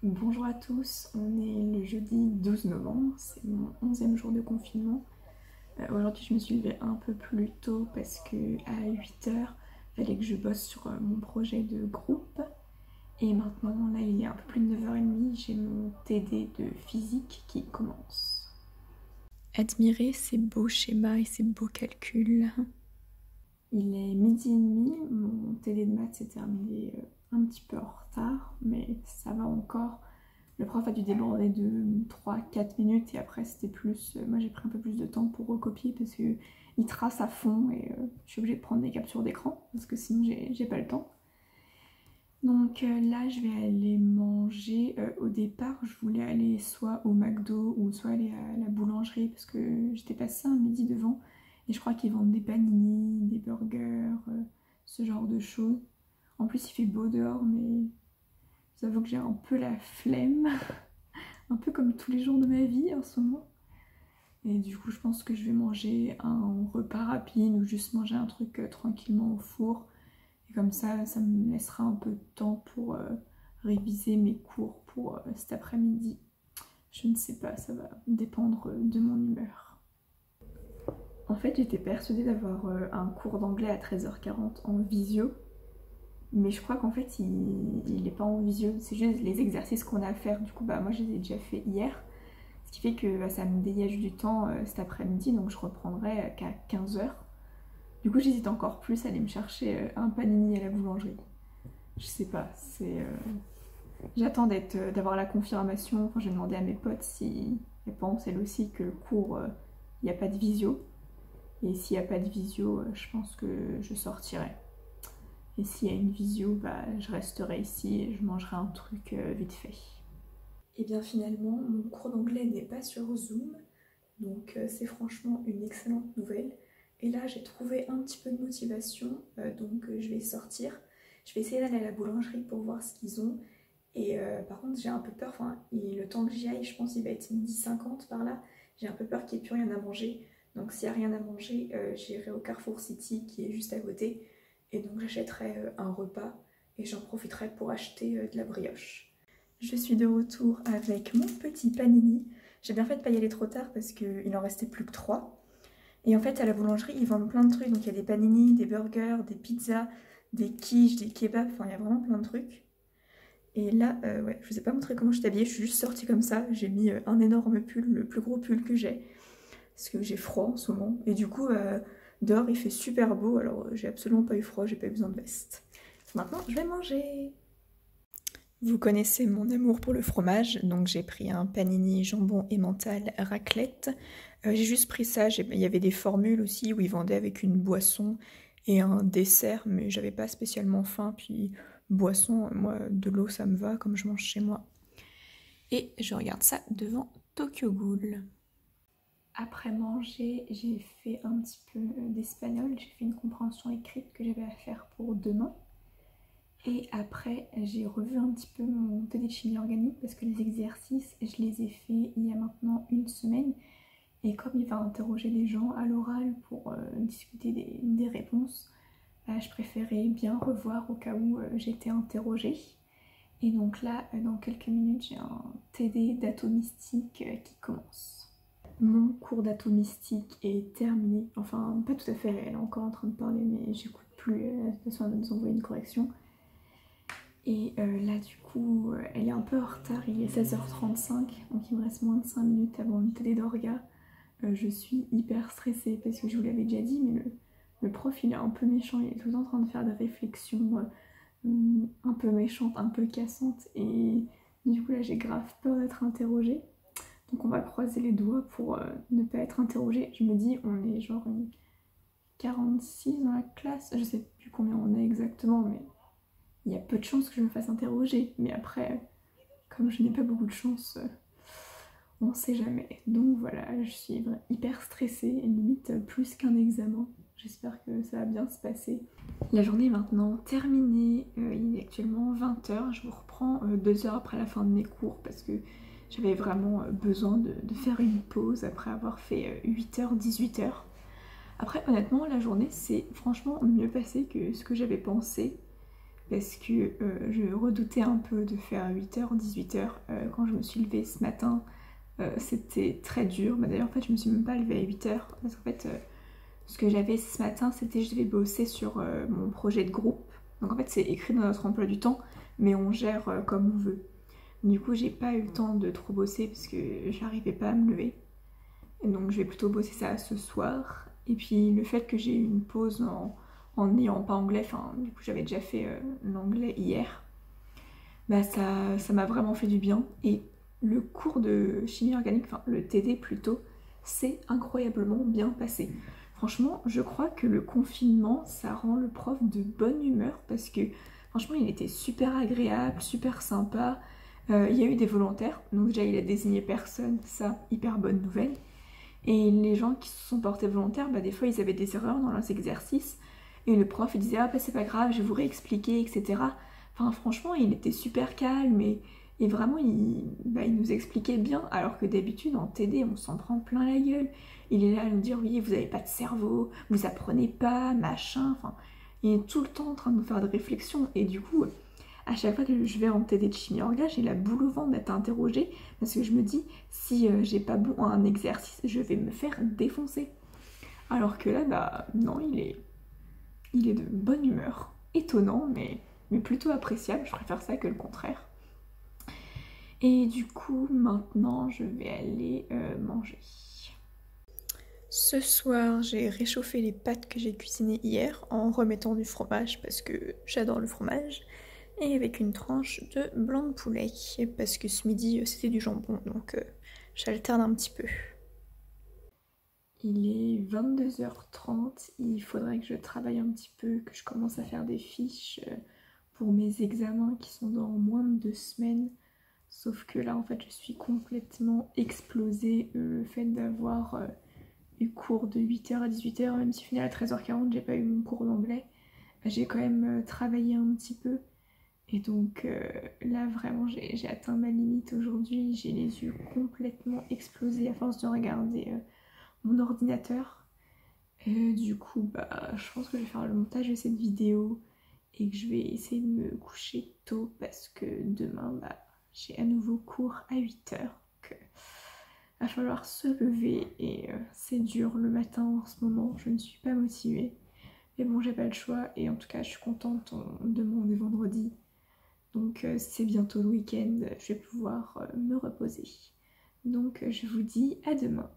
Bonjour à tous, on est le jeudi 12 novembre, c'est mon 11e jour de confinement. Aujourd'hui je me suis levée un peu plus tôt parce que à 8h, il fallait que je bosse sur mon projet de groupe. Et maintenant, là il est un peu plus de 9h30, j'ai mon TD de physique qui commence. Admirez ces beaux schémas et ces beaux calculs. Il est midi et demi, mon TD de maths s'est terminé un petit peu en retard, mais ça va encore. Le prof a dû déborder de 3-4 minutes et après c'était plus... moi j'ai pris un peu plus de temps pour recopier parce qu'il trace à fond et je suis obligée de prendre des captures d'écran parce que sinon j'ai pas le temps. Donc là je vais aller manger. Au départ je voulais aller soit au McDo ou soit aller à la boulangerie parce que j'étais passée un midi devant et je crois qu'ils vendent des panini, des burgers, ce genre de choses. En plus il fait beau dehors mais j'avoue que j'ai un peu la flemme. Un peu comme tous les jours de ma vie en ce moment. Et du coup, je pense que je vais manger un repas rapide ou juste manger un truc tranquillement au four. Et comme ça me laissera un peu de temps pour réviser mes cours pour cet après-midi. Je ne sais pas, ça va dépendre de mon humeur. En fait, j'étais persuadée d'avoir un cours d'anglais à 13h40 en visio. Mais je crois qu'en fait, il n'est pas en visio. C'est juste les exercices qu'on a à faire. Du coup, bah, moi, je les ai déjà fait hier. Ce qui fait que bah, ça me dégage du temps cet après-midi, donc je reprendrai qu'à 15h. Du coup, j'hésite encore plus à aller me chercher un panini à la boulangerie. Je sais pas, j'attends d'avoir la confirmation. Enfin, j'ai demandé à mes potes si elles pensent elles aussi que le cours, il n'y a pas de visio. Et s'il n'y a pas de visio, je pense que je sortirai. Et s'il y a une visio, bah, je resterai ici et je mangerai un truc vite fait. Et bien finalement, mon cours d'anglais n'est pas sur Zoom, donc c'est franchement une excellente nouvelle. Et là, j'ai trouvé un petit peu de motivation, donc je vais sortir. Je vais essayer d'aller à la boulangerie pour voir ce qu'ils ont. Et par contre, j'ai un peu peur, le temps que j'y aille, je pense qu'il va être 12h50 par là. J'ai un peu peur qu'il n'y ait plus rien à manger. Donc s'il n'y a rien à manger, j'irai au Carrefour City qui est juste à côté. Et donc j'achèterai un repas et j'en profiterai pour acheter de la brioche. Je suis de retour avec mon petit panini. J'ai bien fait de pas y aller trop tard parce qu'il en restait plus que 3. Et en fait, à la boulangerie, ils vendent plein de trucs. Donc il y a des panini, des burgers, des pizzas, des quiches, des kebabs. Enfin, il y a vraiment plein de trucs. Et là, ouais, je vous ai pas montré comment je suis habillée. Je suis juste sortie comme ça. J'ai mis un énorme pull, le plus gros pull que j'ai. Parce que j'ai froid en ce moment. Et du coup, dehors, il fait super beau. Alors, j'ai absolument pas eu froid. J'ai pas eu besoin de veste. Maintenant, je vais manger. Vous connaissez mon amour pour le fromage, donc j'ai pris un panini jambon emmental raclette. J'ai juste pris ça, il y avait des formules aussi où ils vendaient avec une boisson et un dessert, mais j'avais pas spécialement faim, puis boisson, moi de l'eau ça me va comme je mange chez moi. Et je regarde ça devant Tokyo Ghoul. Après manger, j'ai fait un petit peu d'espagnol, j'ai fait une compréhension écrite que j'avais à faire pour demain. Et après, j'ai revu un petit peu mon TD de chimie organique parce que les exercices, je les ai faits il y a maintenant une semaine. Et comme il va interroger des gens à l'oral pour discuter des réponses, je préférais bien revoir au cas où j'étais interrogée. Et donc là, dans quelques minutes, j'ai un TD d'atomistique qui commence. Mon cours d'atomistique est terminé. Enfin, pas tout à fait, elle est encore en train de parler, mais j'écoute plus. Elle a besoin de nous envoyer une correction. Et là du coup elle est un peu en retard, il est 16h35, donc il me reste moins de 5 minutes avant le TD d'orga. Je suis hyper stressée parce que je vous l'avais déjà dit, mais le prof il est un peu méchant, il est tout le temps en train de faire des réflexions un peu méchantes, un peu cassantes, et du coup là j'ai grave peur d'être interrogée. Donc on va croiser les doigts pour ne pas être interrogée. Je me dis on est genre 46 dans la classe, je sais plus combien on est exactement, mais il y a peu de chances que je me fasse interroger, mais après, comme je n'ai pas beaucoup de chance, on sait jamais. Donc voilà, je suis hyper stressée, limite plus qu'un examen. J'espère que ça va bien se passer. La journée est maintenant terminée, il est actuellement 20h, je vous reprends 2 heures après la fin de mes cours parce que j'avais vraiment besoin de faire une pause après avoir fait 8h, 18h. Après honnêtement, la journée s'est franchement mieux passée que ce que j'avais pensé. parce que je redoutais un peu de faire 8h, 18h. Quand je me suis levée ce matin, c'était très dur. Bah, d'ailleurs, en fait, je me suis même pas levée à 8h parce qu'en fait, ce que j'avais ce matin, c'était je devais bosser sur mon projet de groupe. Donc en fait, c'est écrit dans notre emploi du temps, mais on gère comme on veut. Du coup, j'ai pas eu le temps de trop bosser parce que j'arrivais pas à me lever. Et donc, je vais plutôt bosser ça ce soir. Et puis, le fait que j'ai eu une pause en n'ayant pas anglais, enfin, du coup, j'avais déjà fait l'anglais hier, bah ça m'a vraiment fait du bien. Et le cours de chimie organique, enfin, le TD plutôt, c'est incroyablement bien passé. Franchement, je crois que le confinement, ça rend le prof de bonne humeur parce que franchement, il était super agréable, super sympa. Il y a eu des volontaires, donc déjà il a désigné personne, ça, hyper bonne nouvelle. Et les gens qui se sont portés volontaires, bah, des fois ils avaient des erreurs dans leurs exercices. Et le prof il disait ah bah c'est pas grave, je vais vous réexpliquer, etc. Enfin franchement il était super calme et vraiment il nous expliquait bien. Alors que d'habitude en TD on s'en prend plein la gueule. Il est là à nous dire oui vous avez pas de cerveau, vous apprenez pas, machin. Enfin il est tout le temps en train de nous faire des réflexions. Et du coup à chaque fois que je vais en TD de chimie orga, j'ai la boule au ventre d'être interrogée parce que je me dis si j'ai pas bon à un exercice, je vais me faire défoncer. Alors que là, bah non, il est de bonne humeur. Étonnant, mais plutôt appréciable. Je préfère ça que le contraire. Et du coup, maintenant, je vais aller manger. Ce soir, j'ai réchauffé les pâtes que j'ai cuisinées hier en remettant du fromage parce que j'adore le fromage. Et avec une tranche de blanc de poulet parce que ce midi c'était du jambon donc j'alterne un petit peu. Il est 22h30, il faudrait que je travaille un petit peu, que je commence à faire des fiches pour mes examens qui sont dans moins de 2 semaines. Sauf que là en fait je suis complètement explosée. Le fait d'avoir eu cours de 8h à 18h, même si fini à 13h40 j'ai pas eu mon cours d'anglais, j'ai quand même travaillé un petit peu. Et donc là vraiment j'ai atteint ma limite aujourd'hui, j'ai les yeux complètement explosés à force de regarder mon ordinateur. Du coup bah je pense que je vais faire le montage de cette vidéo et que je vais essayer de me coucher tôt parce que demain bah j'ai à nouveau cours à 8h. Donc va falloir se lever et c'est dur le matin en ce moment, je ne suis pas motivée. Mais bon j'ai pas le choix et en tout cas je suis contente, demain on est vendredi. Donc c'est bientôt le week-end, je vais pouvoir me reposer. Donc je vous dis à demain.